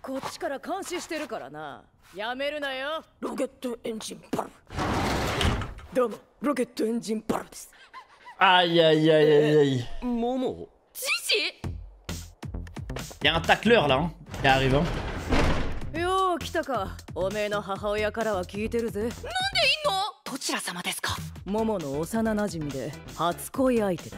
こっちから監視してるからな。やめるなよ。ロケットエンジンバル。どうも、ロケットエンジンバルです。Aïe aïe aïe aïe aïe. Momo. Gigi. Il y a un tacleur là hein, qui arrive. Hein. よう来たか。おめえの母親からは聞いてるぜ。なんでいんの？どちら様ですか？モモの幼馴染で初恋相手だ。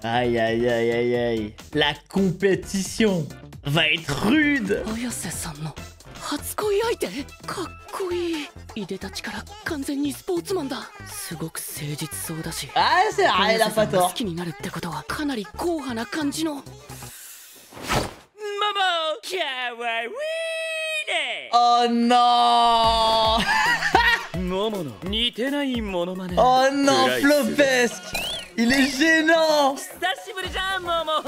Aïe aïe aïe aïe aïe. La compétition va être rude. 綾瀬さんの初恋相手？かっこいい。いでたちから完全にスポーツマンだ。すごく誠実そうだし。Ah c'est vrai, elle a pas 好 tort. きになるってことはかなり硬派な感じの。ママかわいいね。 Oh non. モモの似てないモノマネ。 Oh non, Flopesque. Il est gênant. 久しぶりじゃんモモ。と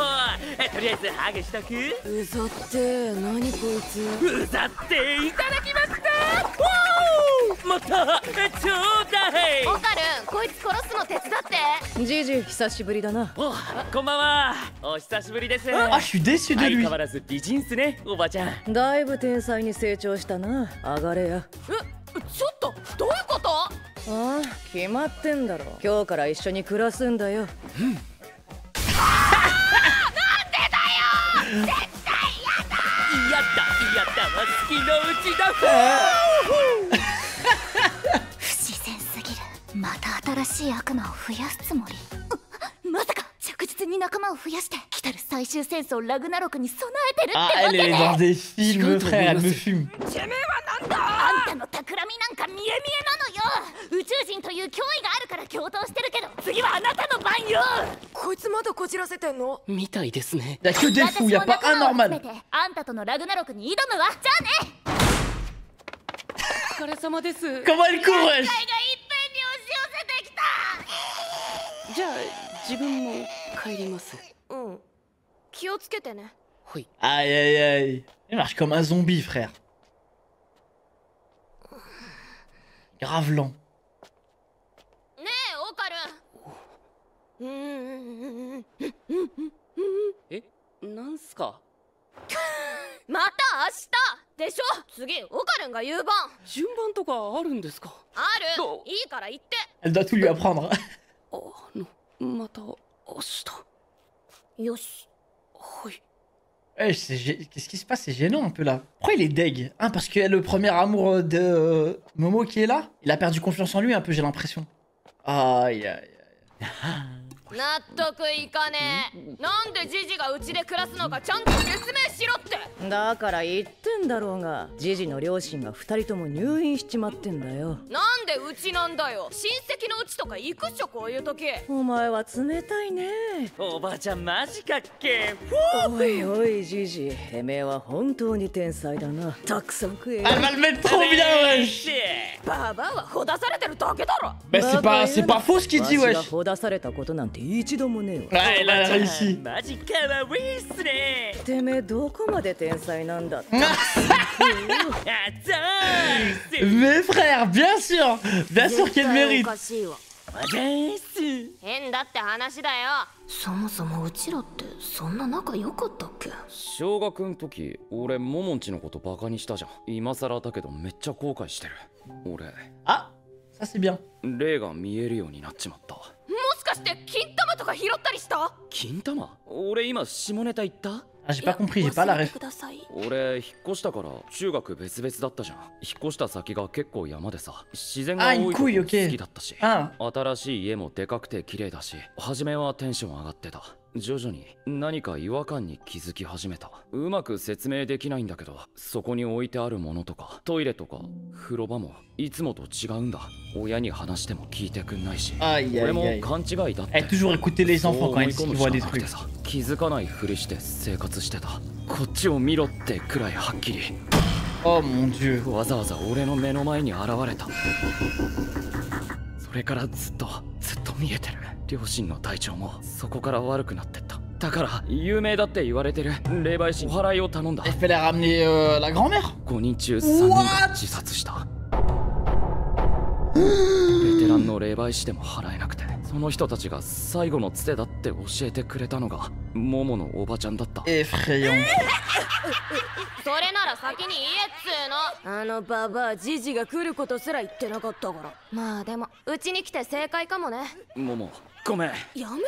りあえずハグしとく。うざって何こいつ。うざっていただきました。もっとちょうだい。オカルン、こいつ殺すの手伝って。ジジ久しぶりだな。お、こんばんは。お久しぶりです。 Ah, je suis déçu de 相 lui. 変わらず美人っすね、おばちゃん。だいぶ天才に成長したな。上がれや。ちょっと、どういうこと？ああ、決まってんだろ。今日から一緒に暮らすんだよ。嫌だわ、好きのうちだ。不自然すぎる。また新しい悪魔を増やすつもり。まさか着実に仲間を増やして来たる最終戦争ラグナロクに備えてるって Ah, わ elle け est ね。 dans des films, frère, elle me fume. てめえはなんだ？あんたの企みなんか見え見えなのよ。宇宙人という脅威があるから共闘してるけど、次はあなたの番よ。こいつまだこじらせてんの？みたいですね。 Y a que des fous, y a pas un 私も仲間を集 normal. めてあんたとのラグナロクに挑むわ。じゃあね。お疲れ様です。 Comment elle court, wesh? 海がいっぺんに押し寄せてきた。じゃあ自分も帰ります。うん。気をつけてね。はい。 Aïe aïe aïe. Il marche comme un zombie, frère. Grave lent. ねえ、オカルン。え、なんすか？また明日でしょ。次オカルンが言う番。順番とかあるんですか？ある。いいから言って。 Elle doit tout lui apprendre. また明日。よし。はい。Ouais, qu'est-ce qui se passe? C'est gênant un peu là. Pourquoi il est deg? Hein, parce que le premier amour de Momo qui est là, il a perdu confiance en lui un peu, j'ai l'impression. Aïe aïe aïe. 納得いかねえ。なんでジジがうちで暮らすのかちゃんと説明しろって。だから言ってんだろうが、ジジの両親が2人とも入院しちまってんだよ。なんでうちなんだよ。親戚のうちとか行くっしょ、こういう時。お前は冷たいね。おばあちゃんマジかっけ。おいおいジジ、てめえは本当に天才だな。たくさん食えよ。 Elle va le mettre trop bien, wesh. ババアはほだされてるだけだろ。 Bah c'est pas faux ce qu'il dit, わしが wesh. ほだされたことなんて一度もねえわ。 Ouais, elle a réussi. マジかわいいっすね。てめえどこまで天才なんだって。あざーす。 Mais frère, bien sûr qu'elle お mérite. かしいわ。あざーす。変だって話だよ。そもそもうちらってそんな仲良かったっけ？小学ん時俺モモンチのことバカにしたじゃん。今更だけどめっちゃ後悔してる。俺 Ah, ça c'est bien. 霊が見えるようになっちまった。もしかして金玉とか拾ったりした？金玉？俺今下ネタ言った？ Ah, j'ai pas compris, j'ai pas la ref. ください。俺引っ越したから中学別々だったじゃん。引っ越した先が結構山でさ、自然が多いとこ好きだったし、 Ah, 新しい家もでかくて綺麗だし、初めはテンション上がってた。徐々に何か違和感に気づき始めた。うまく説明できないんだけど、そこに置いてあるものとかトイレとか風呂場もいつもと違うんだ。親に話しても聞いてくんないし、 aïe 俺 aïe も aïe. 勘違いだって。 Elle a toujours écouté les そう enfants 思 quand い ils 込む voient し des かなくて trucs. さ、気づかないふりして生活してた。こっちを見ろってくらいはっきり。 Oh mon dieu. わざわざ俺の目の前に現れた。それからずっと見えてる。両親の体調もそこから悪くなってった。だから有名だって言われてる霊媒師にお祓いを頼んだ。 Elle fallait ramener la grand-mère. 5人中3人が自殺した。ベテランの霊媒師でも払えなくて、その人たちが最後のつてだって教えてくれたのがモモのおばちゃんだった。Effrayant. それなら先に言えっつーの。あのババアジジが来ることすら言ってなかったから。まあでもうちに来て正解かもね。モモ、ごめん。やめてくんない？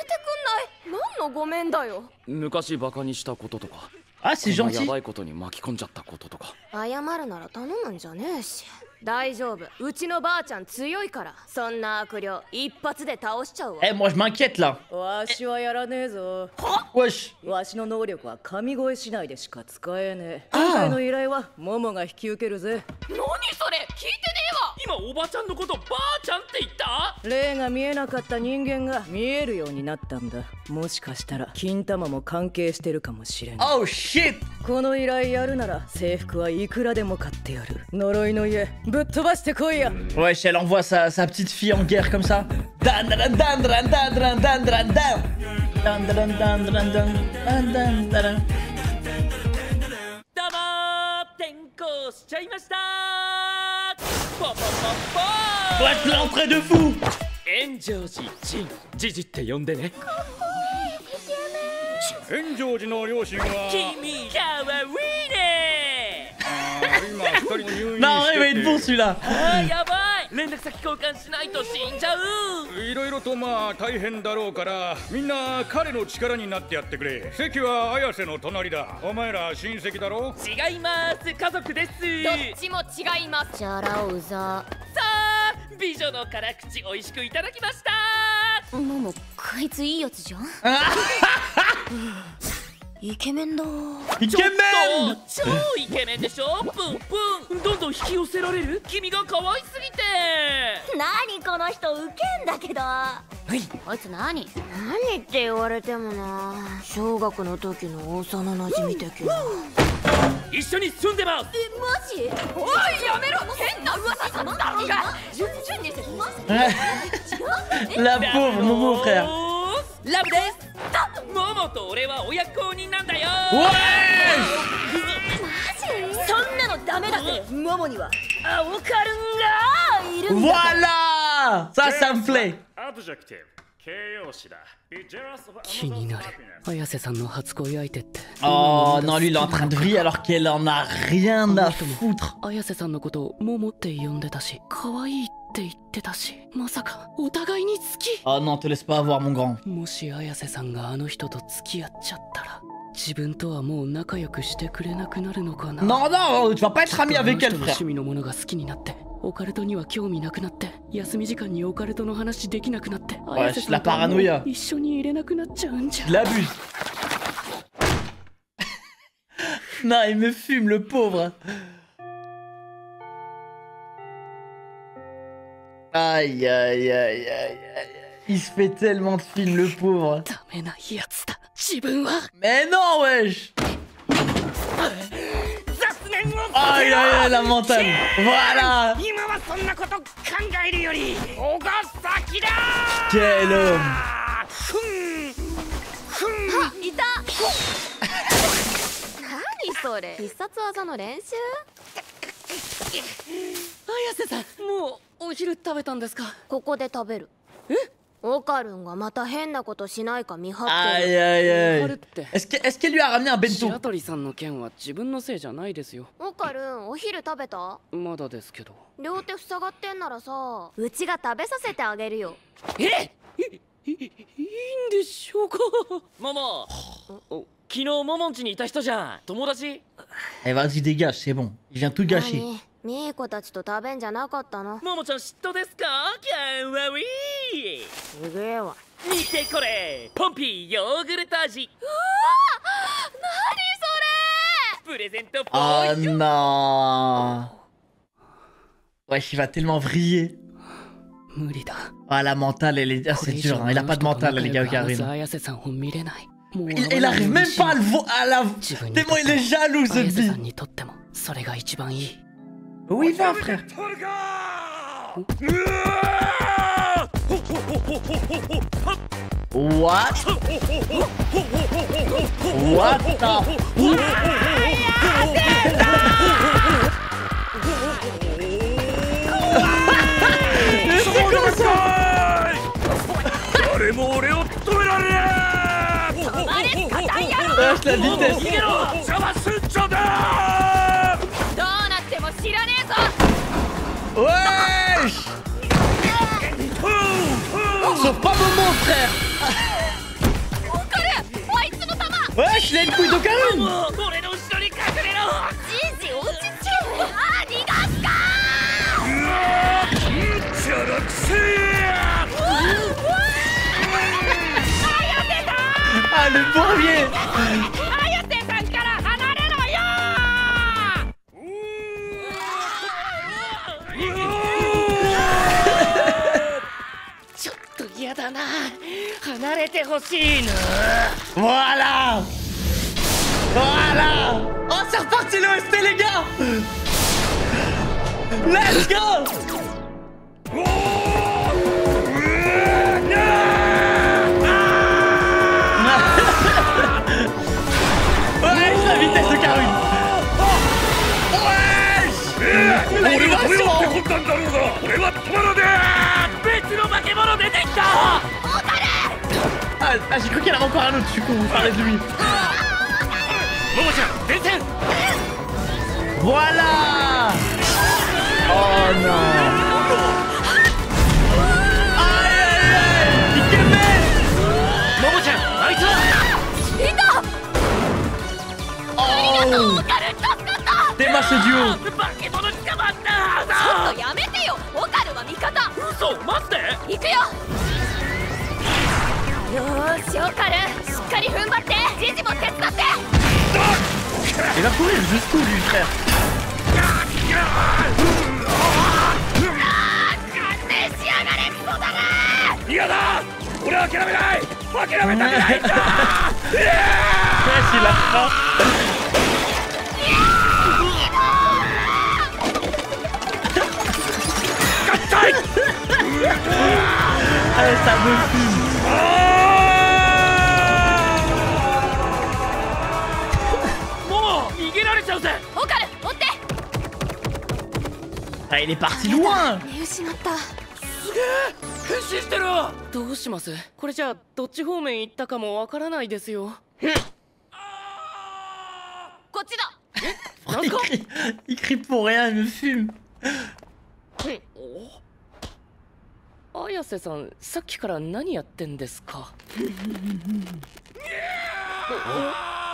何のごめんだよ。昔バカにしたこととか、 Ah, c'est こんなや gentil. ばいことに巻き込んじゃったこととか。謝るなら頼むんじゃねえし。大丈夫、うちのばあちゃん強いから。そんな悪霊一発で倒しちゃうわ。 Eh, moi je m'inquiète là. わしはやらねえぞ。 Wesh. わしの能力は神声しないでしか使えねえ。ああ今回の依頼はモモが引き受けるぜ。何それ聞いてねえわ。今おばちゃんのことばあちゃんって言った？霊が見えなかった人間が見えるようになったんだ。もしかしたら金玉も関係してるかもしれない。 Oh shit. この依頼やるなら制服はいくらでも買ってやる。呪いの家ぶっ飛ばしてこいや。 Wesh, elle envoie sa petite fille en guerre comme ça. Dan dan dan dan dan dan dan dan dan. Dan dan dan dan dan dan dan. どうもー、転校しちゃいましたー。ポポポポー。 Wesh, l'entrée de fou. 炎上寺ジン、ジジって呼んでね。炎上寺の両親は君かわいいね今一人入院 Non, il va して être bon celui-là. ー。やばい、連絡先交換しないと死んじゃう。いろいろとまあ大変だろうからみんな彼の力になってやってくれ。席は綾瀬の隣だ。お前ら親戚だろ。違います、家族です。どっちも違います。じゃらうざ。さあ、美女の辛口おいしくいただきました。もも、こいついいやつじゃん。イケメンだ。 Ikemen. 超イケメンでしょ。プンプン、どんどん引き寄せられる。君が可愛すぎて。何この人ウケんだけど。こいつ何って言われてもな。小学の時の幼馴染的な。一緒に住んでます。マジ？おいやめろ。変な噂さんだろうが。順々に説明。 La pauvre Momo frère. ラブです。モモと俺は親公認なんだよ。 Ouais. そんなのダメだぜ。モモには青カルンがいるんだ。 Voilà. Ça me plaît. 気になる。綾瀬さんの初恋相手って。 Oh non, lui il est en train de vriller alors qu'elle en a rien à foutre. 綾瀬さんのことをモモって呼んでたし、可愛いって言ってたし、まさかお互いに好き。 Oh non, te laisse pas avoir mon grand. もし綾瀬さんがあの人と付き合っちゃったら、自分とはもう仲良くしてくれなくなるのかな。 Non, non, tu vas pas être ami avec elle, frère. 趣味のものが好きになって、オカルトには興味なくなって、休み時間にオカルトの話できなくなって、綾瀬さんとはもう一緒に入れなくなっちゃうんじゃ。 Il abuse. Non, il me fume, le pauvre. Aïe, aïe, aïe, aïe, aïe. Il se fait tellement de films, le pauvre. ダメなやつだ。自分は Mais non, wesh. 雑念を Aïe, aïe, aïe, la mentale. Voilà. 今はそんなこと考えるより小が先だ。 Quel homme. いた。何それ？必殺技の練習？綾瀬さん、もうお昼食べたんですか？ここで食べる。オカルンがまた変なことしないか見張って Aïe, る。 aïe, あ aïe. るって。 Est-ce qu'elle lui a ramené un 白 bento? 鳥さんの件は自分のせいじゃないですよ。オカルン、お昼食べた？まだですけど。両手塞がってんならさ、うちが食べさせてあげるよ。いいんでしょうか？ママ、昨日モモん家にいた人じゃん。友達？ Eh, vas-y, dégage, c'est bon. Il vient tout gâcher. 何？ミーコたちと食べんじゃなかったの？モモちゃん嫉妬ですか？かわいい。すげえわ。見てこれ、ポンピーヨーグルト味。何それ？プレゼント Oh non. Wesh, il va tellement vriller. 無理だ。 Ah, la mentale, elle est... Ah, c'est dur, hein. Il a pas de mentale, les gars, Karim. 綾瀬さんを見れない。 Il arrive même pas à le voir. Tellement il est jaloux, ce 綾瀬さん bille. にとってもそれが一番いい。 Où il va, frère? What? What the? Mais c'est quoi ça? juste la vitesse. 邪魔すんじゃねどうなっても知らねえぞ Wesh. C'est pas moment, frère. オカルあいつの弾 Wesh, il a une couille d'Ocarune. 俺の後ろに隠れろじじ落ち着けあー逃がすかえじゃらくせえ Ah, le bourbier. 綾瀬さんから離れろよちょっと嫌だな離れてほしいな Voilà. Voilà. Oh, c'est reparti l'OST, les gars. Let's go. Ouais, la vitesse de Karune. Ouais. L'animation. こんなんだろうが俺は止まらね別の化け物出てきた Ah, j'ai cru qu'il y en avait encore un autre, je suis con, vous parlez de lui. モモちゃん電線 Voilà. Oh non. Aïe aïe aïe. Ikemen. モモちゃんあいつは Oh. T'es ce duo. 化け物捕まったちょっとやめてよオカルは味方嘘マジで行くよよーしオカルしっかり踏ん張ってジジも手伝って Il va courir jusqu'où lui, frère? 完成しやがれクソだなえ嫌だ俺は諦めない諦めたくないんだ Wesh, il a faim. Allez, ça me fume. もう逃げられちゃうぜオカル追って Ah, il est parti loin. 見失った変身してるどうしますこれじゃあどっち方面行ったかもわからないですよこっちだ Il crie pour rien, il me fume. 綾瀬さんさっきから何やってんですか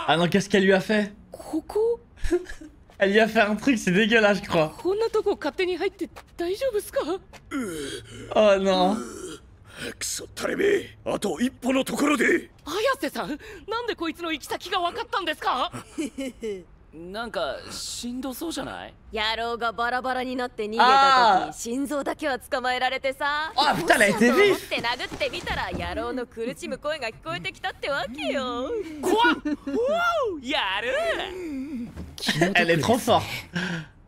Ah non, qu'est-ce qu'elle lui a fait? ここ Elle lui a fait un truc, c'est dégueulasse, je crois. こんなとこ勝手に入って大丈夫っすか Oh non. クソタレめあと一歩のところで綾瀬さんなんでこいつの行き先が分かったんですかなんかしんどそうじゃない？野郎がバラバラになって逃げた時心臓だけは捕まえられてさ Oh putain, elle a été と思っ vif. て殴ってみたら野郎の苦しむ声が聞こえてきたってわけよ怖っやる Elle est trop forte.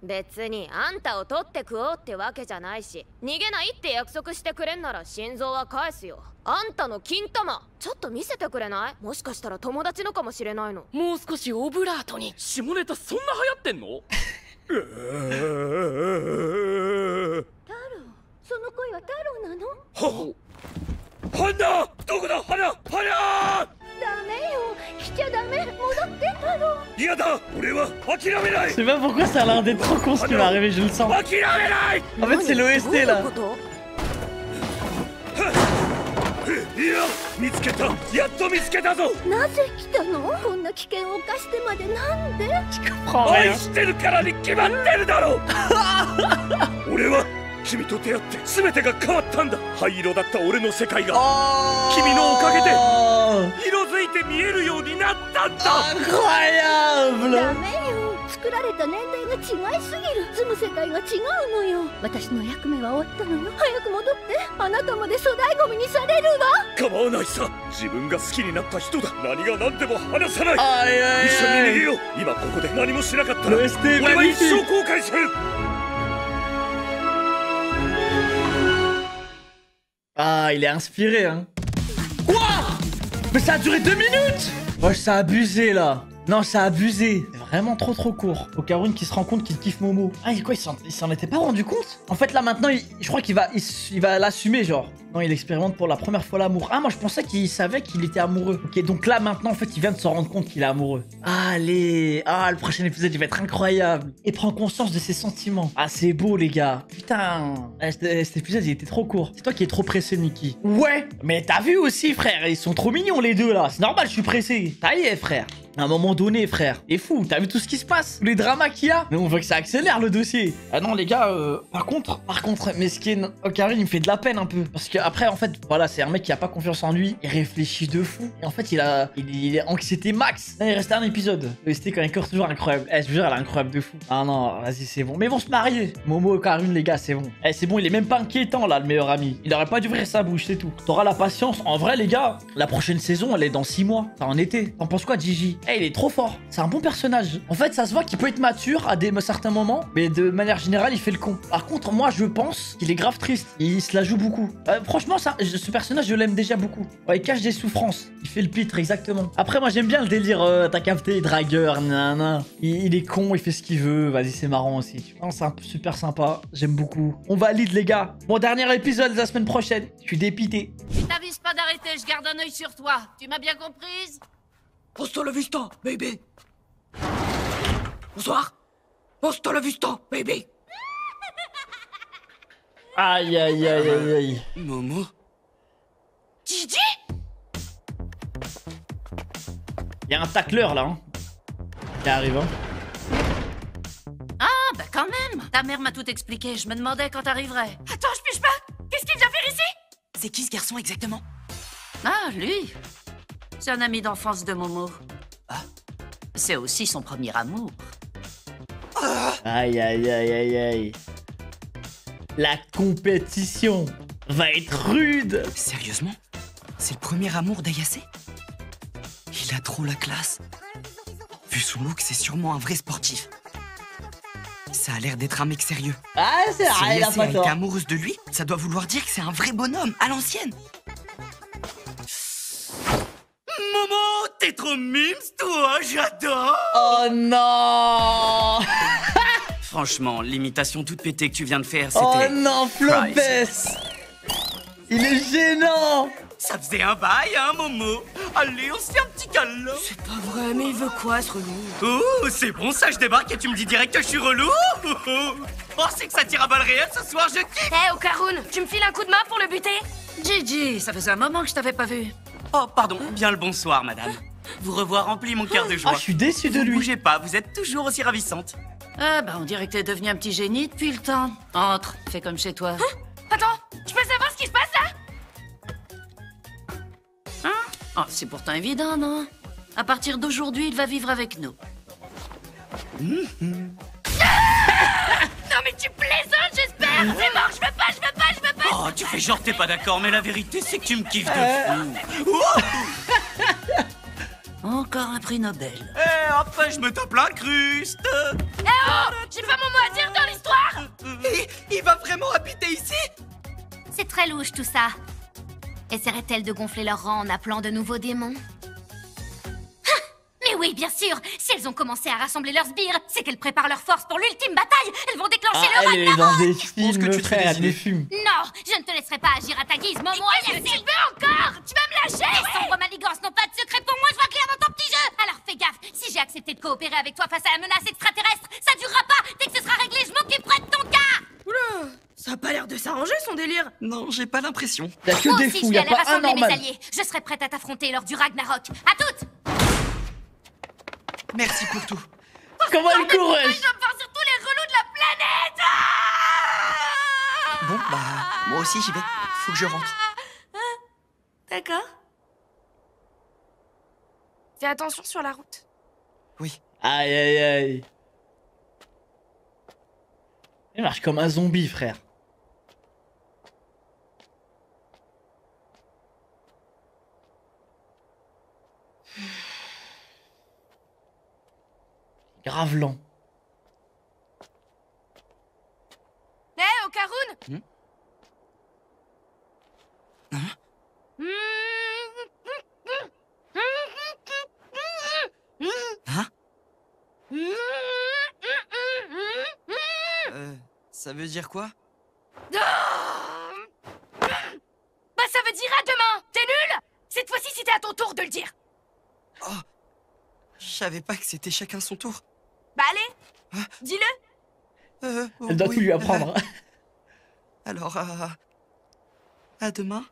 別にあんたを取って食おうってわけじゃないし逃げないって約束してくれんなら心臓は返すよあんたの金玉ちょっと見せてくれないもしかしたら友達のかもしれないのもう少しオブラートに下ネタそんな流行ってんのその声は太郎なの花どこだ花ダメよ来ちゃダメ戻って太郎嫌だ俺は諦めない Je sais pas pourquoi ça a l'air d'être trop con ce qui va arriver, je le sens. 諦めない En fait, c'est l'OST là. いや見つけたやっと見つけたぞなぜ来たのこんな危険を冒してまでなんで Je comprends 愛 rien. してるからに決まってるだろう俺は君と出会って全てが変わったんだ灰色だった俺の世界が Oh. 君のおかげで色づいて見えるようになったんだ Incroyable. ダメよ作られた年代が違いすぎる住む世界が違うのよ私の役目は終わったのよ早く戻ってあなたまで粗大ゴミにされるわ構わないさ自分が好きになった人だ何が何でも話さない Aïe 一緒に逃 aïe げ aïe. よう今ここで何もしなかったら OST 俺は一生 magnifique. 後悔する Ah, il est inspiré, hein. Quoi? Mais ça a duré 2 minutes. Wesh, ça a abusé, là. Non, ça a abusé. C'est vraiment trop court. Ocarune qui se rend compte qu'il kiffe Momo. Ah, quoi, il s'en était pas rendu compte? En fait, là, maintenant, je crois qu'il va l'assumer, genre. Non, il expérimente pour la première fois l'amour. Ah, moi je pensais qu'il savait qu'il était amoureux. Ok, donc là maintenant en fait il vient de se rendre compte qu'il est amoureux. Allez, le prochain épisode il va être incroyable. Il prend conscience de ses sentiments. Ah, c'est beau les gars. Putain, cet épisode il était trop court. C'est toi qui es trop pressé, Nikki. Ouais, mais t'as vu aussi frère, ils sont trop mignons les deux là. C'est normal, je suis pressé. Ça y est frère. À un moment donné, frère. Et fou, t'as vu tout ce qui se passe? Tous les dramas qu'il y a? Mais on veut que ça accélère le dossier. Ah non, les gars, par contre, Meskin, Ocarine, il me fait de la peine un peu. Parce qu'après, en fait, voilà, c'est un mec qui a pas confiance en lui. Il réfléchit de fou. Et en fait, il est anxiété max. Là, il restait un épisode. L'OST quand même toujours incroyable. Je vous jure, elle est incroyable de fou. Ah non, vas-y, c'est bon. Mais ils vont se marier. Momo, Ocarine, les gars, c'est bon. C'est bon, il est même pas inquiétant, là, le meilleur ami. Il aurait pas dû ouvrir sa bouche, c'est tout. T'auras la patience. En vrai, les gars, la prochaine saison, elle est dans 6 mois. Enfin, en été. T'en penses quoi, Gigi? Il est trop fort. C'est un bon personnage. En fait, ça se voit qu'il peut être mature à certains moments, mais de manière générale, il fait le con. Par contre, moi, je pense qu'il est grave triste. Il se la joue beaucoup. Franchement, ce personnage, je l'aime déjà beaucoup. Ouais, il cache des souffrances. Il fait le pitre, exactement. Après, moi, j'aime bien le délire. T'as capté, dragueur, nanana. Il est con, il fait ce qu'il veut. Vas-y, c'est marrant aussi. C'est un peu super sympa. J'aime beaucoup. On valide, les gars. Mon dernier épisode la semaine prochaine. Je suis dépité. Je t'avise pas d'arrêter, je garde un œil sur toi. Tu m'as bien comprise? Hasta la vista, baby. Bonsoir. Hasta la vista, baby. Aïe, aïe, aïe, aïe, aïe. Momo. Gigi? Il y a un tacleur là, hein, qui arrive. Hein. Ah, bah quand même. Ta mère m'a tout expliqué, je me demandais quand t'arriverais. Attends, je piche pas. Qu'est-ce qu'il vient faire ici? C'est qui ce garçon exactement? Ah, lui. C'est un ami d'enfance de Momo. Ah. C'est aussi son premier amour. Aïe, aïe, aïe, aïe, aïe. La compétition va être rude. Sérieusement? C'est le premier amour d'Ayase? Il a trop la classe. Vu son look, c'est sûrement un vrai sportif. Ça a l'air d'être un mec sérieux. Ah, c'est Si vrai, il a Ayase pas a été tort. amoureuse de lui, ça doit vouloir dire que c'est un vrai bonhomme, à l'ancienne. Momo, t'es trop mimes, toi, j'adore. Oh non. Franchement, l'imitation toute pétée que tu viens de faire, c'était... Oh non, Flopes. Il est gênant. Ça faisait un bail, hein, Momo? Allez, on se fait un petit câlin. C'est pas vrai, mais il veut quoi, ce relou? Oh, c'est bon, ça, je débarque et tu me dis direct que je suis relou. Oh, c'est que ça tire à balles réelles ce soir, je kiffe. Hé, Okarun, tu me files un coup de main pour le buter? Gigi, ça faisait un moment que je t'avais pas vu. Oh, pardon, bien le bonsoir, madame. Vous revoir remplit mon cœur de joie. Ah, je suis déçu de Vous lui. bougez pas, vous êtes toujours aussi ravissante. Ah, bah on dirait que t'es devenu un petit génie depuis le temps. Entre, fais comme chez toi. Attends, je peux savoir ce qui se passe là? Hein? Oh, c'est pourtant évident, non? À partir d'aujourd'hui, il va vivre avec nous. Non mais tu plaisantes, j'espère! C'est mort, je veux pas! Oh, tu fais genre t'es pas d'accord, mais la vérité, c'est que tu me kiffes de fou. Encore un prix Nobel. Eh, après, je me tape l'incruste. Eh oh! J'ai pas mon mot à dire dans l'histoire! Il va vraiment habiter ici? C'est très louche tout ça. Essaieraient-elles de gonfler leur rang en appelant de nouveaux démons? Ah, mais oui, bien sûr. Si elles ont commencé à rassembler leurs sbires, c'est qu'elles préparent leurs forces pour l'ultime bataille. Elles vont déclencher le Elle est dans Ragnarok. des pense films, que tu te fais frère, elle désiler. les fume. Non, je ne te laisserai pas agir à ta guise, Momo. Tu peux encore! Tu vas me lâcher! Les sombres manigances n'ont pas de secret pour moi, je vois clair dans ton petit jeu. Alors fais gaffe, si j'ai accepté de coopérer avec toi face à la menace extraterrestre, ça durera pas. Dès que ce sera réglé, je m'occuperai de ton cas. Oula, ça a pas l'air de s'arranger son délire. Non, j'ai pas l'impression. Y'a que Moi des aussi, fous, je vais y'a aller pas un rassembler mes normal. alliés. Je serai prête à t'affronter lors du Ragnarok. À toutes. Merci pour tout. Comment elle court? Je dois voir sur tous les relous de la planète! Bon, bah, moi aussi j'y vais. Faut que je rentre. D'accord. Fais attention sur la route. Oui. Aïe, aïe, aïe. Il marche comme un zombie, frère. Grave lent. Hé, Okarun! Hein? Ça veut dire quoi? veut dire à demain. T'es nul? Cette fois-ci, c'était à ton tour de le dire. Oh, je savais pas que c'était chacun son tour. Bah allez, dis-le. Elle doit oui, tout lui apprendre. Alors, à demain.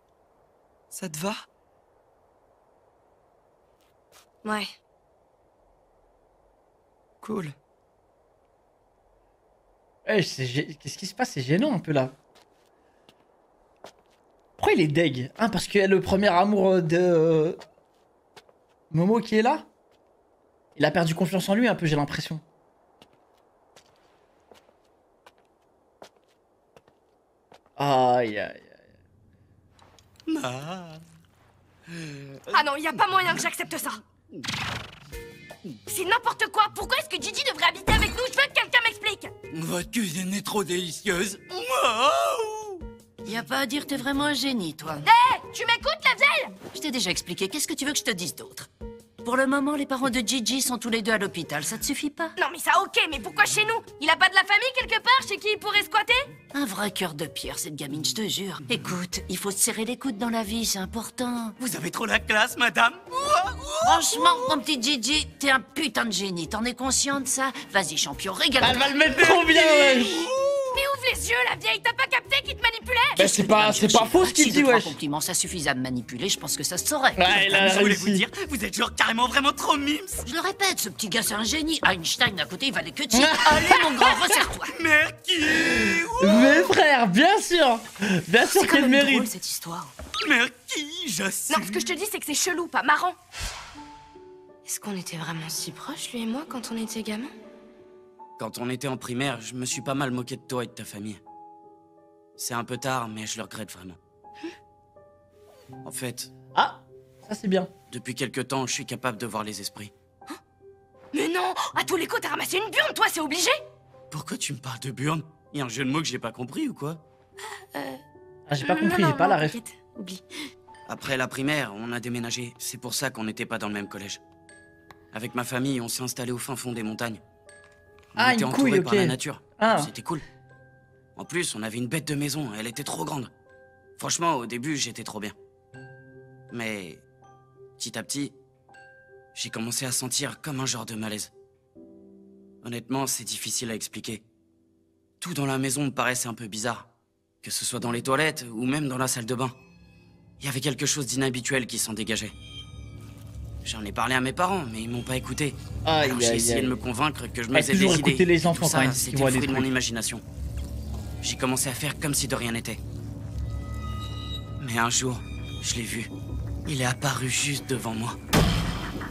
Ça te va? Ouais. Cool. Ouais, qu'est-ce qui se passe? C'est gênant un peu là. Pourquoi il est deg? Hein, parce qu'il y a le premier amour de Momo qui est là. Il a perdu confiance en lui un peu, j'ai l'impression. Aïe aïe aïe. Ah non, y a pas moyen que j'accepte ça. C'est n'importe quoi. Pourquoi est-ce que Gigi devrait habiter avec nous? Je veux que quelqu'un m'explique. Votre cuisine est trop délicieuse. Y a pas à dire, t'es vraiment un génie, toi. Hé, tu m'écoutes, la vieille? Je t'ai déjà expliqué, qu'est-ce que tu veux que je te dise d'autre? Pour le moment, les parents de Gigi sont tous les deux à l'hôpital, ça te suffit pas? Non mais ça ok, mais pourquoi chez nous? Il a pas de la famille quelque part chez qui il pourrait squatter? Un vrai cœur de pierre, cette gamine, je te jure. Écoute, il faut se serrer les coudes dans la vie, c'est important. Vous avez trop la classe, madame. Franchement, mon petit Gigi, t'es un putain de génie, t'en es conscient de ça? Vas-y, champion, régale-toi. Elle va le mettre trop bien, wesh. Mais ouvre les yeux, la vieille, t'as pas capté qu'il te manipulait? Bah c'est pas faux ce qu'il Si dit, deux, trois wesh. compliments, ça suffisait à me manipuler, je pense que ça se saurait. Ouais, il a Je voulais vous réussi. dire, vous êtes genre carrément vraiment trop mimes. Je le répète, ce petit gars, c'est un génie. Einstein, à côté, il valait que de Allez, mon grand, resserre-toi. Merci. Mais frère, bien sûr. Bien sûr C'est quand qu'il même drôle mérite. cette histoire. Merci, j'assume. Non, ce que je te dis, c'est que c'est chelou, pas marrant. Est-ce qu'on était vraiment si proches, lui et moi, quand on était gamins? Quand on était en primaire, je me suis pas mal moqué de toi et de ta famille. C'est un peu tard, mais je le regrette vraiment. En fait, Ah, ça c'est bien. depuis quelque temps, je suis capable de voir les esprits. Mais non, à tous les coups, t'as ramassé une burne, toi, c'est obligé? Pourquoi tu me parles de burne? Y a un jeu de mots que j'ai pas compris ou quoi? Ah, j'ai pas compris, j'ai pas la ref. t'inquiète, oublie. Après la primaire, on a déménagé. C'est pour ça qu'on n'était pas dans le même collège. Avec ma famille, on s'est installé au fin fond des montagnes. On Ah, était une entourés couille, par ok. la nature. Ah. C'était cool. En plus, on avait une bête de maison, elle était trop grande. Franchement, au début, j'étais trop bien. Mais petit à petit, j'ai commencé à sentir comme un genre de malaise. Honnêtement, c'est difficile à expliquer. Tout dans la maison me paraissait un peu bizarre. Que ce soit dans les toilettes ou même dans la salle de bain. Il y avait quelque chose d'inhabituel qui s'en dégageait. J'en ai parlé à mes parents, mais ils m'ont pas écouté. Aïe, Alors j'ai aïe, essayé aïe. de me convaincre que je me Ouais, faisais toujours des idées. écouter les enfants Tout quand ça, même, c'était qui voient le des fruit de mon trucs. imagination. J'ai commencé à faire comme si de rien n'était. Mais un jour, je l'ai vu. Il est apparu juste devant moi.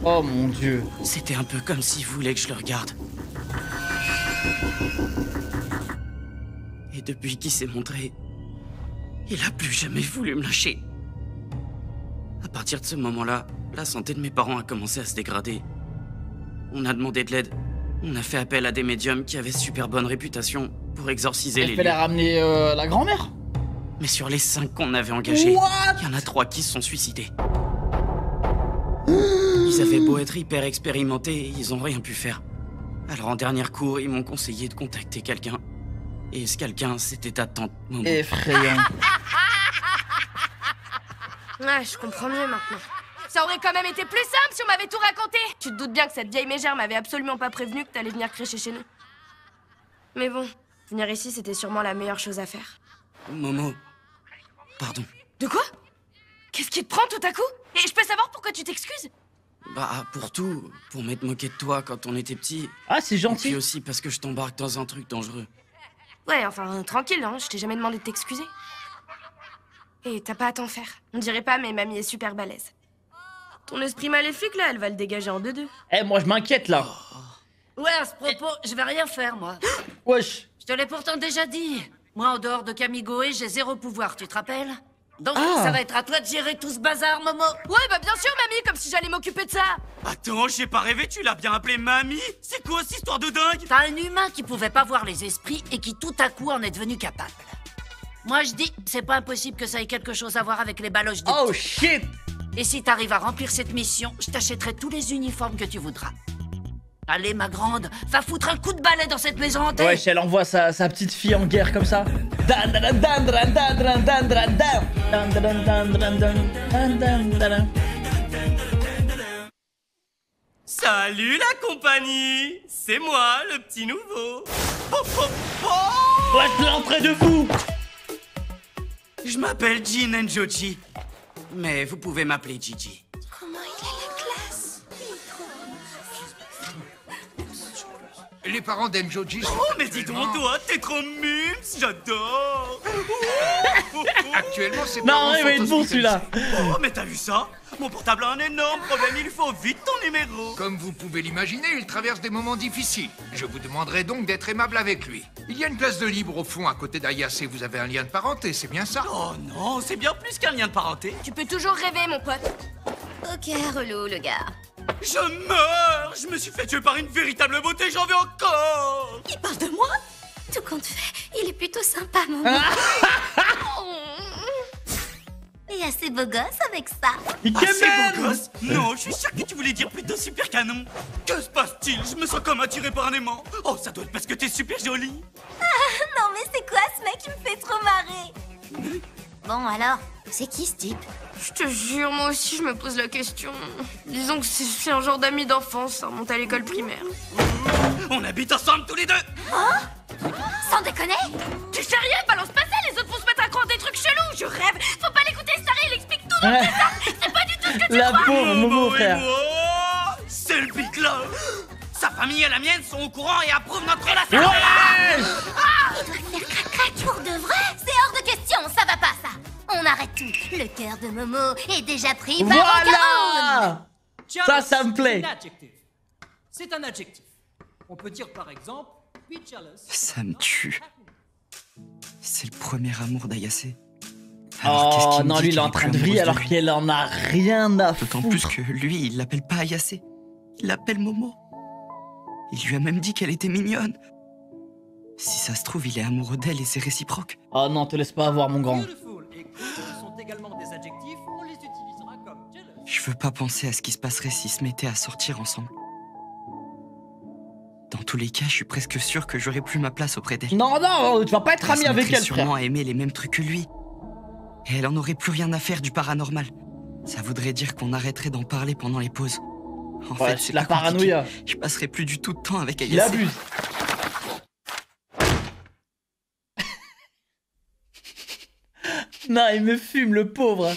Oh mon dieu. C'était un peu comme s'il voulait que je le regarde. Et depuis qu'il s'est montré, il a plus jamais voulu me lâcher. À partir de ce moment-là, la santé de mes parents a commencé à se dégrader. On a demandé de l'aide. On a fait appel à des médiums qui avaient super bonne réputation pour exorciser Elle les fallait lieux. ramener la grand-mère. Mais sur les 5 qu'on avait engagés, What? il y en a 3 qui se sont suicidés. Ils avaient beau être hyper expérimentés, ils ont rien pu faire. Alors en dernière cour, ils m'ont conseillé de contacter quelqu'un. Et ce quelqu'un, c'était ta tante Momo. Effrayant. Ouais, je comprends mieux maintenant. Ça aurait quand même été plus simple si on m'avait tout raconté. Tu te doutes bien que cette vieille mégère m'avait absolument pas prévenu que t'allais venir crécher chez nous. Mais bon, venir ici, c'était sûrement la meilleure chose à faire. Momo, pardon. De quoi? Qu'est-ce qui te prend tout à coup? Et je peux savoir pourquoi tu t'excuses? Bah, pour tout. Pour m'être moqué de toi quand on était petit. Ah, c'est Et gentil. puis aussi parce que je t'embarque dans un truc dangereux. Ouais, enfin, tranquille, hein, je t'ai jamais demandé de t'excuser. Et t'as pas à t'en faire. On dirait pas, mais mamie est super balèze. Ton esprit maléfique, là, elle va le dégager en 2-2. Eh, moi je m'inquiète là. Ouais, à ce propos, je vais rien faire, moi. Wesh. Je te l'ai pourtant déjà dit. Moi, en dehors de Kamigoé, j'ai 0 pouvoir, tu te rappelles? Donc, Ah. ça va être à toi de gérer tout ce bazar, Momo. Ouais, bah bien sûr, mamie, comme si j'allais m'occuper de ça. Attends, j'ai pas rêvé, tu l'as bien appelé mamie? C'est quoi cette histoire de dingue? T'as un humain qui pouvait pas voir les esprits et qui tout à coup en est devenu capable. Moi, je dis, c'est pas impossible que ça ait quelque chose à voir avec les baloches du Oh petit. shit. Et si t'arrives à remplir cette mission, je t'achèterai tous les uniformes que tu voudras. Allez, ma grande, va foutre un coup de balai dans cette maison hantée. Wesh, elle envoie sa petite fille en guerre comme ça. Salut la compagnie. C'est moi, le petit nouveau. Wesh, l'entrée de fou. Je m'appelle Jin Enjoji. Mais vous pouvez m'appeler Gigi. Comment il a la classe? Les parents d'Enjoji sont... Oh, mais dis donc, toi, t'es trop mimes, j'adore. Actuellement, c'est Non, il va être bon celui-là. Oh, mais t'as vu ça? Mon portable a un énorme problème, il lui faut vite ton numéro. Comme vous pouvez l'imaginer, il traverse des moments difficiles. Je vous demanderai donc d'être aimable avec lui. Il y a une place de libre au fond à côté d'Ayase. Vous avez un lien de parenté, c'est bien ça? Oh non, c'est bien plus qu'un lien de parenté. Tu peux toujours rêver, mon pote. Ok, relou, le gars. Je meurs. Je me suis fait tuer par une véritable beauté, j'en veux encore. Il parle de moi? Tout compte fait, il est plutôt sympa, mon Et assez beau gosse avec ça. C'est beau gosse? Non, je suis sûr que tu voulais dire plutôt super canon. Que se passe-t-il? Je me sens comme attiré par un aimant. Oh, ça doit être parce que t'es super jolie. Non mais c'est quoi ce mec? Il me fait trop marrer. Bon alors, c'est qui ce type? Je te jure, moi aussi, je me pose la question. Disons que c'est un genre d'ami d'enfance, ça remonte à l'école primaire. On habite ensemble tous les deux. Oh? Sans déconner? Tu sais rien, balance pas ça, les autres vont se mettre à croire des trucs chelous. Je rêve, faut pas l'écouter, Starry, il explique tout dans le désordre. C'est pas du tout ce que tu La crois. pauvre Momo, et frère. moi, c'est le big love. Sa famille et la mienne sont au courant et approuvent notre relation. Ouais. Il doit faire crac-crac pour de vrai? C'est hors de question, ça va pas ça. On arrête tout. Le cœur de Momo est déjà pris par Ocaron. Voilà. Ça me plaît. C'est un adjectif. On peut dire par exemple be jealous. Ça me tue. C'est le premier amour d'Ayase. Alors, qu'est-ce Oh qu'il me non, dit lui il est qu'elle en est train plus de vriller amoureuse alors lui. qu'elle en a rien à foutre. D'autant plus que lui, il l'appelle pas Ayase. Il l'appelle Momo. Il lui a même dit qu'elle était mignonne. Si ça se trouve, il est amoureux d'elle et c'est réciproque. Oh non, te laisse pas avoir mon grand. Beautiful et cool sont également des adjectifs, on les utilisera comme jealous. Je veux pas penser à ce qui se passerait s'ils se mettaient à sortir ensemble. Dans tous les cas, je suis presque sûr que j'aurai plus ma place auprès d'elle. Non, non, tu vas pas être ami avec elle, frère. sûrement à aimer les mêmes trucs que lui. Et elle en aurait plus rien à faire du paranormal. Ça voudrait dire qu'on arrêterait d'en parler pendant les pauses. En Ouais, fait, c'est la pas compliqué. paranoïa. Je passerai plus du tout de temps avec Il Ayase. abuse. Non, il me fume, le pauvre.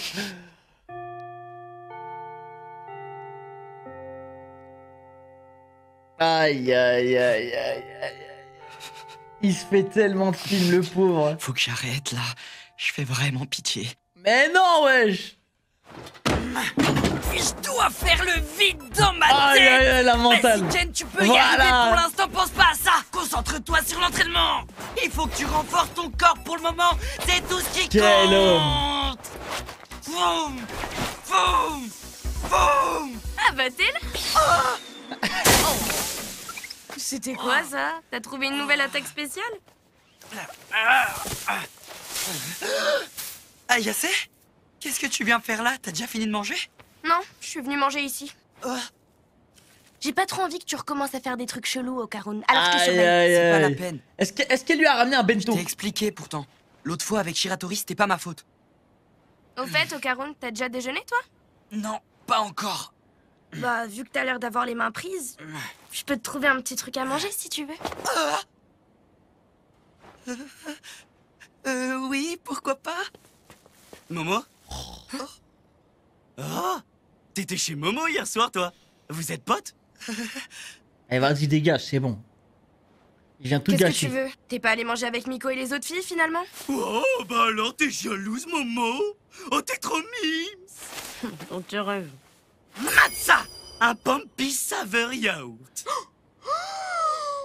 Aïe, aïe, aïe, aïe, aïe. Il se fait tellement de films, le pauvre. Faut que j'arrête là. Je fais vraiment pitié. Mais non, wesh. Je dois faire le vide dans ma Aïe, tête. aïe, aïe, la mentale. Vas-y, Jen, tu peux y Voilà. arriver. Pour l'instant, pense pas à ça. Concentre-toi sur l'entraînement. Il faut que tu renforces ton corps pour le moment. C'est tout ce qui Quel compte. homme. Boum, boum, boum. Ah bah t'es là. C'était quoi ça? T'as trouvé une nouvelle attaque spéciale? Ayase? Qu'est-ce que tu viens faire là? T'as déjà fini de manger? Non, je suis venue manger ici. J'ai pas trop envie que tu recommences à faire des trucs chelous, Ocaron. Alors je te Aïe, surveille. aïe, C'est pas la aïe. peine. Est-ce qu'elle lui a ramené un Je bento? t'ai expliqué pourtant. L'autre fois avec Shiratori, c'était pas ma faute. Au fait, Ocaron, t'as déjà déjeuné, toi? Non, pas encore. Bah, vu que t'as l'air d'avoir les mains prises, je peux te trouver un petit truc à manger si tu veux. Oui, pourquoi pas? Momo? Oh, t'étais chez Momo hier soir, toi. Vous êtes potes? Eh, vas-y, dégage, c'est bon. Il vient tout Qu'est-ce que gâcher. tu veux? T'es pas allé manger avec Miko et les autres filles, finalement? Oh, bah alors t'es jalouse, Momo. Oh, t'es trop mimes. Donc tu rêves. Matza, un Pampi saveur yaourt.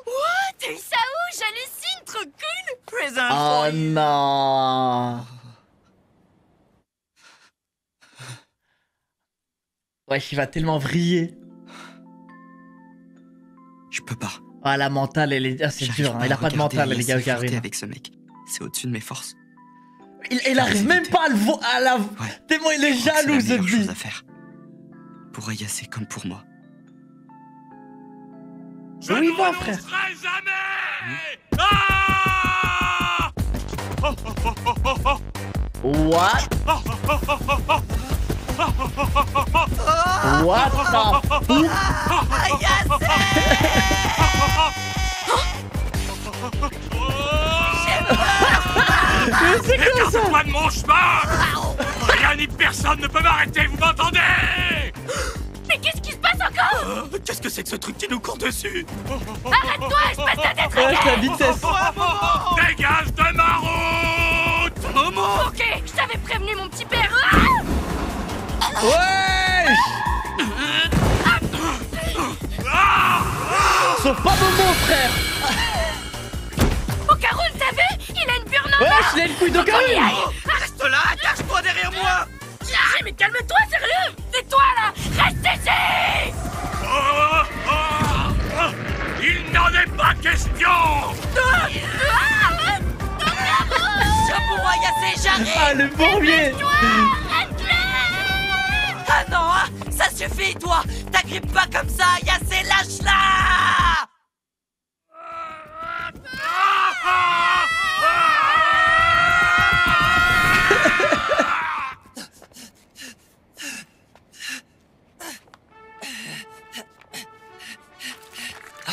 What? T'as eu ça où? J'hallucine, trop cool! Present Oh for you. non. Ouais, il va tellement vriller. Je peux pas. Ah, la mentale, elle est... Ah, c'est J'arrive dur, hein. pas Il a à pas de regarder mentale, les Ayase gars, flirter Karim. avec ce mec. C'est au-dessus de mes forces. Il arrive même pas à le voir. Tellement il est Je crois que jaloux, c'est la cette meilleure chose vie. à faire. Pour Ayase comme pour moi. Où il va, frère? What? What the fuck? Mais c'est quoi ça? Pas de mon chemin! Rien ni personne ne peut m'arrêter, vous m'entendez? Mais qu'est-ce qui se passe encore? Qu'est-ce que c'est que ce truc qui nous court dessus? Arrête-toi, espèce de détraqué! La vitesse! Dégage de ma route! Momo! Ok, je t'avais prévenu, mon petit père! Wesh! Sauf pas Momo, frère! Okarun, t'as vu? Il a une burne en or! Wesh, il a une couille d'Okarun! Reste là, cache-toi derrière moi! Mais calme-toi, sérieux! C'est toi, là! Reste ici! Il n'en est pas question! Chapeau, Ayase, j'arrive! Ah, le bourbier! Ah non, hein, ça suffit, toi! T'agrippes pas comme ça, Ayase, lâche-la!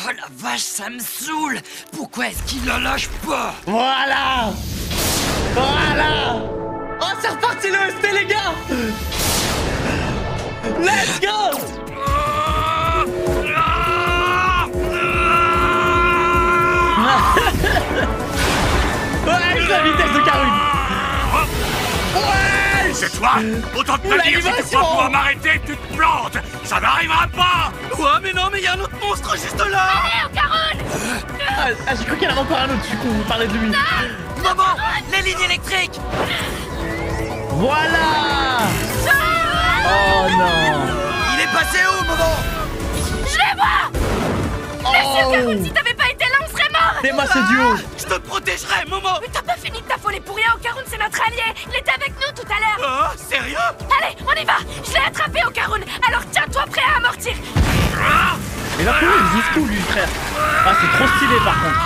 Oh la vache, ça me saoule! Pourquoi est-ce qu'il la lâche pas? Voilà! Voilà! Oh, c'est reparti le ST, les gars! Let's go! Ouais, la vitesse de Karun! Ouais! C'est toi! Autant te dire, si tu crois pouvoir m'arrêter, tu te plantes! Ça n'arrivera pas! Ouais, mais non, mais il y a un autre monstre juste là! Allez, Okarun! Ah, j'ai cru qu'il y en avait encore un autre, du coup, vous parlez de lui. Maman, les lignes électriques! Voilà! Oh non! Il est passé où, maman? Je les vois! Merci, Okarun, si t'avais pas été là, on serait morts! C'est moi ce duo! Je te protégerai, Momo! Mais t'as pas fini de t'affoler pour rien, Okarun, c'est notre allié! Il était avec nous tout à l'heure! Ah, sérieux? Allez, on y va! Je l'ai attrapé, Okarun! Alors tiens-toi prêt à amortir! Il a couru jusqu'où, lui, frère? Ah, c'est trop stylé, par contre!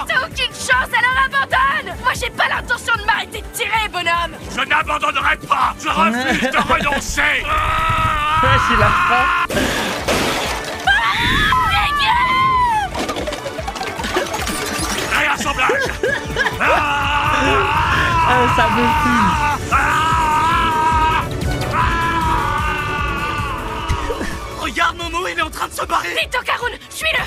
T'as aucune chance, alors abandonne! Moi, j'ai pas l'intention de m'arrêter de tirer, bonhomme! Je n'abandonnerai pas! Je refuse de renoncer! Ouais, c'est la fin! Réassemblage! Ça me fume! Regarde, Momo, il est en train de se barrer! Vite, Okarun, suis-le!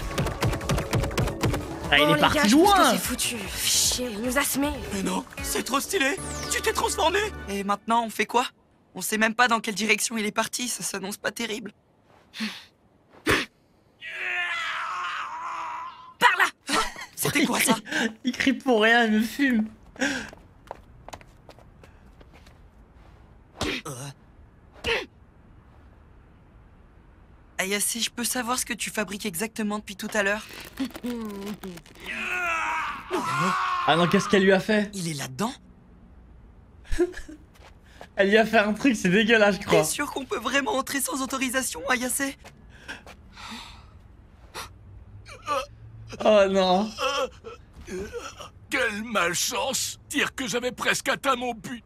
Ah, il Bon, est les parti gars, je pense que loin! c'est foutu. Chier, il nous a semés. Mais non, c'est trop stylé! Tu t'es transformé! Et maintenant, on fait quoi? On sait même pas dans quelle direction il est parti, ça s'annonce pas terrible. Par là! C'était quoi ça? Il crie pour rien, il me fume! Ayase, je peux savoir ce que tu fabriques exactement depuis tout à l'heure? Ah non, qu'est-ce qu'elle lui a fait? Il est là-dedans? Elle lui a fait un truc, c'est dégueulasse, je crois. T'es sûr qu'on peut vraiment entrer sans autorisation, Ayase? Oh non! Quelle malchance! Dire que j'avais presque atteint mon but!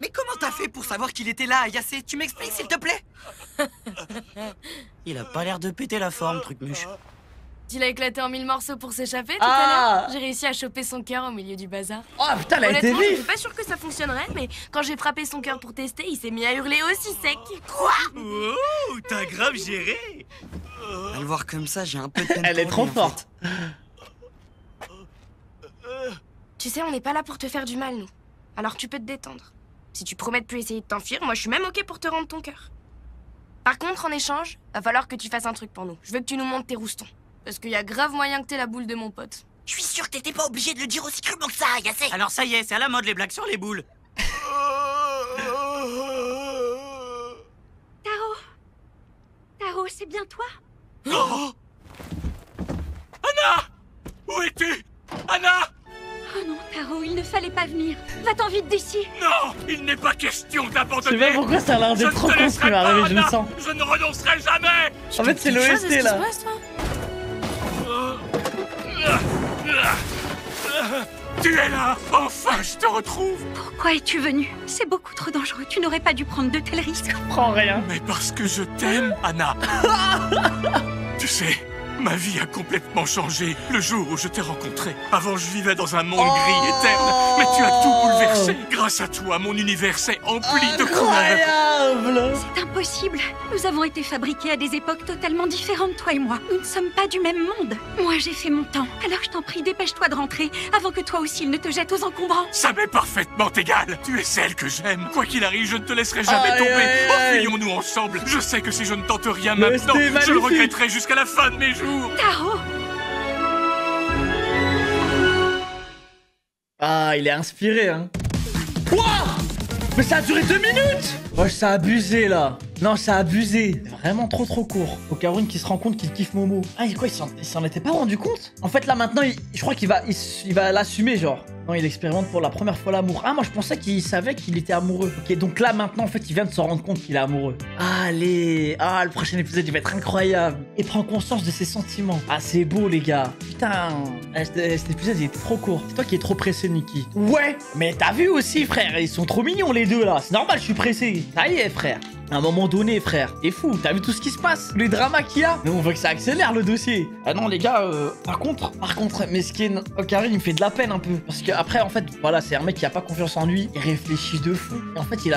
Mais comment t'as fait pour savoir qu'il était là, Ayase? Tu m'expliques, s'il te plaît? Il a pas l'air de péter la forme, truc mûche. Il a éclaté en 1000 morceaux pour s'échapper tout Ah. à l'heure. J'ai réussi à choper son cœur au milieu du bazar. Oh putain, elle a été Honnêtement, j'étais vif! pas sûre que ça fonctionnerait, mais quand j'ai frappé son cœur pour tester, il s'est mis à hurler aussi sec. Quoi? Oh, t'as grave géré! À le voir comme ça, j'ai un peu de peine. Elle est trop forte! Tu sais, on n'est pas là pour te faire du mal, nous. Alors tu peux te détendre. Si tu promets de plus essayer de t'enfuir, moi je suis même ok pour te rendre ton cœur. Par contre, en échange, va falloir que tu fasses un truc pour nous. Je veux que tu nous montres tes roustons. Parce qu'il y a grave moyen que t'aies la boule de mon pote. Je suis sûr que t'étais pas obligé de le dire aussi crûment que ça, Ayase! Alors ça y est, c'est à la mode les blagues sur les boules. Taro, c'est bien toi? Oh Anna! Où es-tu? Anna! Oh non, Taro, il ne fallait pas venir. Va-t'en vite d'ici. Non, il n'est pas question Je d'abandonner. sais pas pourquoi ça a l'air d'être trop con ce qui m'est arrivé, je le sens. Je ne renoncerai jamais. En fait, c'est l'OST là. Tu es là. Enfin, je te retrouve. Pourquoi es-tu venu? C'est beaucoup trop dangereux. Tu n'aurais pas dû prendre de tels risques. Prends rien. Mais parce que je t'aime, Anna. Tu sais, ma vie a complètement changé le jour où je t'ai rencontré. Avant, je vivais dans un monde gris et terne, mais tu as tout bouleversé. Grâce à toi, mon univers s'est empli de couleurs. C'est impossible. Nous avons été fabriqués à des époques totalement différentes, toi et moi. Nous ne sommes pas du même monde. Moi, j'ai fait mon temps. Alors je t'en prie, dépêche-toi de rentrer avant que toi aussi il ne te jette aux encombrants. Ça m'est parfaitement égal. Tu es celle que j'aime. Quoi qu'il arrive, je ne te laisserai jamais tomber. Enfuyons-nous ensemble. Je sais que si je ne tente rien maintenant, je le regretterai jusqu'à la fin de mes jours. Taro! Ah, il est inspiré, hein. Quoi? Mais ça a duré 2 minutes! Wesh, ça a abusé, là. Non, ça a abusé. C'est vraiment trop court. Faut Karun qui se rend compte qu'il kiffe Momo. Ah, quoi, il s'en était pas rendu compte? En fait, là, maintenant, je crois qu'il va l'assumer, genre. Non, il expérimente pour la première fois l'amour. Ah, moi, je pensais qu'il savait qu'il était amoureux. Ok, donc là, maintenant, en fait, il vient de se rendre compte qu'il est amoureux. Allez. Ah, le prochain épisode, il va être incroyable. Et prend conscience de ses sentiments. Ah, c'est beau, les gars. Putain. Cet épisode, il est trop court. C'est toi qui es trop pressé, Nikki. Ouais. Mais t'as vu aussi, frère. Ils sont trop mignons, les deux, là. C'est normal, je suis pressé. Ça y est, frère. À un moment donné, frère, t'es fou, t'as vu tout ce qui se passe, les dramas qu'il y a. Mais on veut que ça accélère le dossier. Ah non, les gars, par contre, Meskin, Karun, il me fait de la peine un peu. Parce qu'après, en fait, voilà, c'est un mec qui a pas confiance en lui, il réfléchit de fou. Et en fait, il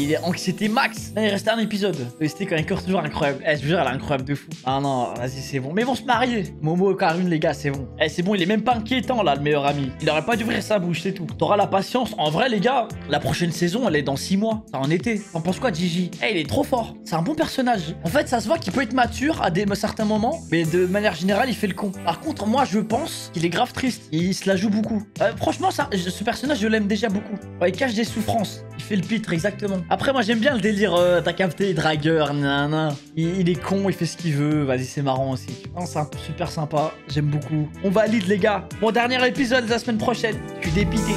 est anxiété max. Là, il restait un épisode. C'était quand même encore toujours incroyable. Je vous jure, elle est incroyable de fou. Ah non, vas-y, c'est bon. Mais ils vont se marier. Momo et Karun, les gars, c'est bon. C'est bon, il est même pas inquiétant, là, le meilleur ami. Il aurait pas dû ouvrir sa bouche, c'est tout. T'auras la patience. En vrai, les gars, la prochaine saison, elle est dans 6 mois. C'est en été. T'en penses quoi, Gigi? Il est trop fort. C'est un bon personnage. En fait, ça se voit qu'il peut être mature à certains moments, mais de manière générale, il fait le con. Par contre, moi, je pense qu'il est grave triste. Il se la joue beaucoup. Franchement, ce personnage, je l'aime déjà beaucoup. Il cache des souffrances. Il fait le pitre, exactement. Après, moi, j'aime bien le délire. T'as capté, dragueur, nanana. Il est con, il fait ce qu'il veut. Vas-y, c'est marrant aussi. C'est super sympa. J'aime beaucoup. On valide, les gars. Bon, dernier épisode de la semaine prochaine. Je suis dépité.